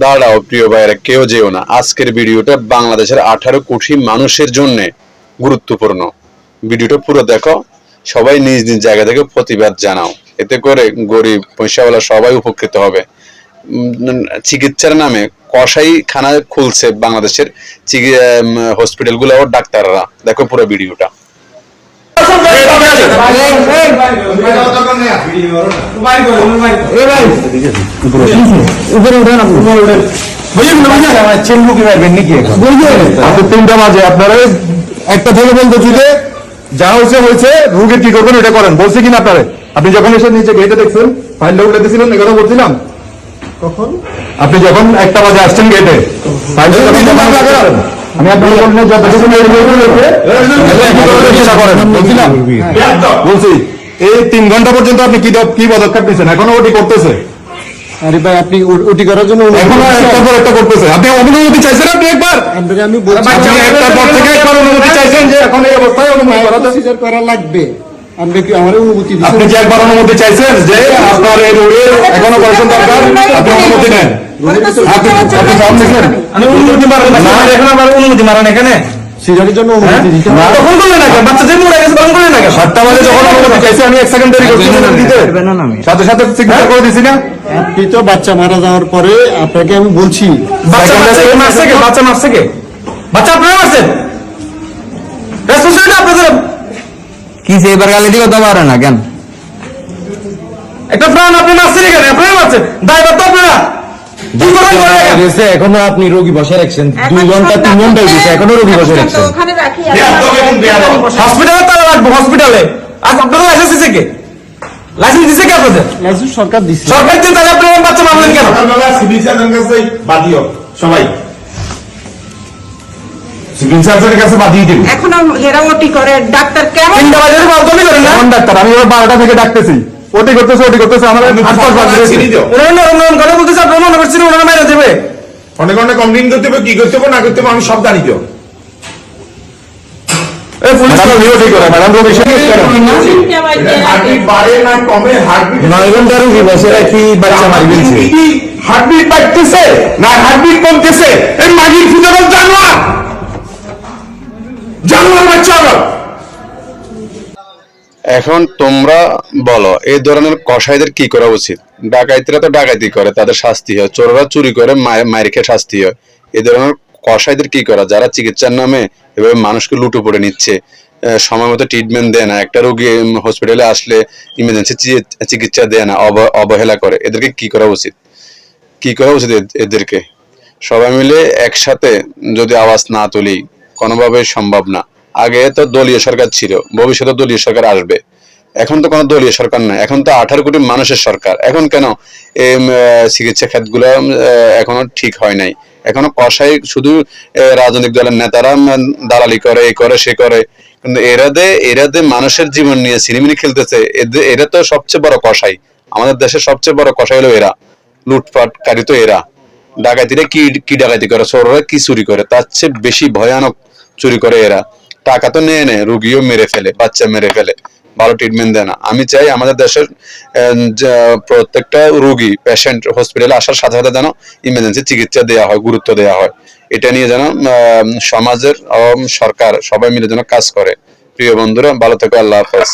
দাঁড়াও প্রিয় ভাইয়েরা, কেউ যেও না। আজকের ভিডিওটা বাংলাদেশের 18 কোটি মানুষের জন্য গুরুত্বপূর্ণ। ভিডিওটা পুরো দেখো, সবাই নিজ নিজ জায়গা থেকে প্রতিবাদ জানাও, এতে করে গরিব পয়সাওয়ালা সবাই উপকৃত হবে। চিকিৎসার নামে কসাইখানা খুলছে বাংলাদেশের হসপিটালগুলো ও ডাক্তাররা। দেখো পুরো ভিডিওটা। তিনটা মাঝে আপনারা একটা ধরে বলতে যে যা হয়েছে হয়েছে, রোগীর কি করবেন এটা করেন বলছি কিনা আপনারা? আপনি যখন এসে নিচে গেটে দেখছেন ফাইলটা উঠে দিয়েছিলেন, এগুলো বলছিলাম কখন আপনি যখন 1টা বাজে আসছেন গেটে আমি আপনাকে বলছি এই 3 ঘন্টা পর্যন্ত আপনি কি পদক্ষেপ নিচ্ছেন? এখনো ওটি করতেছে। আরে ভাই, আপনি ওটি করার জন্য এখনো একটার পর একটা করতেছে। আপনি অনুমতি চাইছেন? আপনি একবার আমি বলছি একটার পর থেকে একবার অনুমতি চাইছেন যে এখন এই অবস্থায় অনুমতি করা লাগবে। আপনি কি আমার অনুমতি দিচ্ছেন? আপনি কি একবার অনুমতি চাইছেন যে আপনার এই রোগীর এখন অপারেশন দরকার? আপনি অনুমতি নেন। আপনি সামনে দেখলেন আমি অনুমতি মারেন না, এখন আবার অনুমতি মারেন এখানে সিজারের জন্য অনুমতি দিতে না, তখন করলেন না কেন? বাচ্চা যে মরে গেছে তখন করলেন না কেন? 7টা বাজে যখন অনুমতি চাইছি আমি 1 সেকেন্ড দেরি করছি দিতে, সাথে সাথে চিকিৎসা করে দিছি না? আপনি তো বাচ্চা মারা যাওয়ার পরে আপনাকে আমি বলছি বাচ্চা মারছে কে? বাচ্চা মারছে কে? বাচ্চা আপনারা মারছেন? রেসপন্সিবিলিটি আপনাদের। কি এবার গালি দিও তো পারে না কেন? একটা প্রাণ আপনি মারছেন এখানে, আপনারা মারছেন, দায়ভার তো আপনারা। কি করেন করে গেছে? এখনো আপনি রোগী বসে রাখছেন 2 ঘন্টা 3 ঘন্টা হয়েছে, এখনো রোগী বসে রাখছেন। হসপিটালে তারা রাখবো, হসপিটালে। আজ আপনাদের লাইসেন্স দিছে কে? লাইসেন্স দিছে কে আপনাদের? লাইসেন্স সরকার দিচ্ছে। সরকার দিয়ে তাহলে আপনারা বাচ্চা মারলেন কেন? সিভিল সার্জনের কাছে বাদিও সবাই, সিভিল সার্জনের কাছে বাদিয়ে দিন। এখনো হেরা ওটি করে ডাক্তার কেমন? 3টা বাজে বলতে করেন না? কোন ডাক্তার? আমি এবার 12টা থেকে ডাকতেছি, ওটি করতেছে আমার ওনারা কথা বলতেছে, আপনারা মনে করছেন ওনারা মেরে দেবে? অনেক অনেক কমপ্লেন করতে হবে, কি করতে হবে না করতে হবে আমি সব জানি। তো এই পুলিশ ভিডিও করে ম্যাডাম রোগী শেষ করেন, হার্টবিট বাড়ে না কমে? হার্টবিট 9 ঘন্টা রোগী বসে রাখি বাচ্চা মারি দিয়েছে। হার্টবিট বাড়তেছে না হার্টবিট কমতেছে? এই মাগির ফুটানোর জানোয়ার বাচ্চা। এখন তোমরা বলো, এই ধরনের কসাইদের কি করা উচিত? ডাকাইতিরা তো ডাকাইতি করে, তাদের শাস্তি হয়। চোররা চুরি করে মায়ের খেয়ে শাস্তি হয়। এই ধরনের কসাইদের কি করা, যারা চিকিৎসার নামে এভাবে মানুষকে লুটে পড়ে নিচ্ছে, সময় মতো ট্রিটমেন্ট দেয় না, একটা রোগী হসপিটালে আসলে ইমার্জেন্সি চিকিৎসা দেয় না, অবহেলা করে। এদেরকে কি করা উচিত? কি করা উচিত এদেরকে? সবাই মিলে একসাথে যদি আওয়াজ না তুলি কোনোভাবে সম্ভব না। আগে তো দলীয় সরকার ছিল, ভবিষ্যতে দলীয় সরকার আসবে। এখন তো কোনো দলীয় সরকার নাই, এখন তো 18 কোটি মানুষের সরকার। এখন কেন এই চিকিৎসা খাতগুলো এখনো ঠিক হয় নাই? এখনো কসাই শুধু রাজনৈতিক দলের নেতারা দালালি করে, এই করে সে করে, কিন্তু এরা দে মানুষের জীবন নিয়ে সিনেমিনি খেলতেছে। এরা তো সবচেয়ে বড় কসাই। আমাদের দেশের সবচেয়ে বড় কসাই হলো এরা, লুটপাটকারী তো এরা। ডাকাতিরা কি ডাকাতি করে, চোররা কি চুরি করে, তার চেয়ে বেশি ভয়ানক চুরি করে এরা। টাকা তো নেয়, রুগীও মেরে ফেলে, বাচ্চা মেরে ফেলে, ভালো ট্রিটমেন্ট দেয় না। আমি চাই আমাদের দেশের প্রত্যেকটা রুগী পেশেন্ট হসপিটালে আসার সাথে সাথে যেন ইমার্জেন্সি চিকিৎসা দেওয়া হয়, গুরুত্ব দেওয়া হয়। এটা নিয়ে যেন সমাজের সরকার সবাই মিলে যেন কাজ করে। প্রিয় বন্ধুরা, ভালো থেকো। আল্লাহ হাফেজ।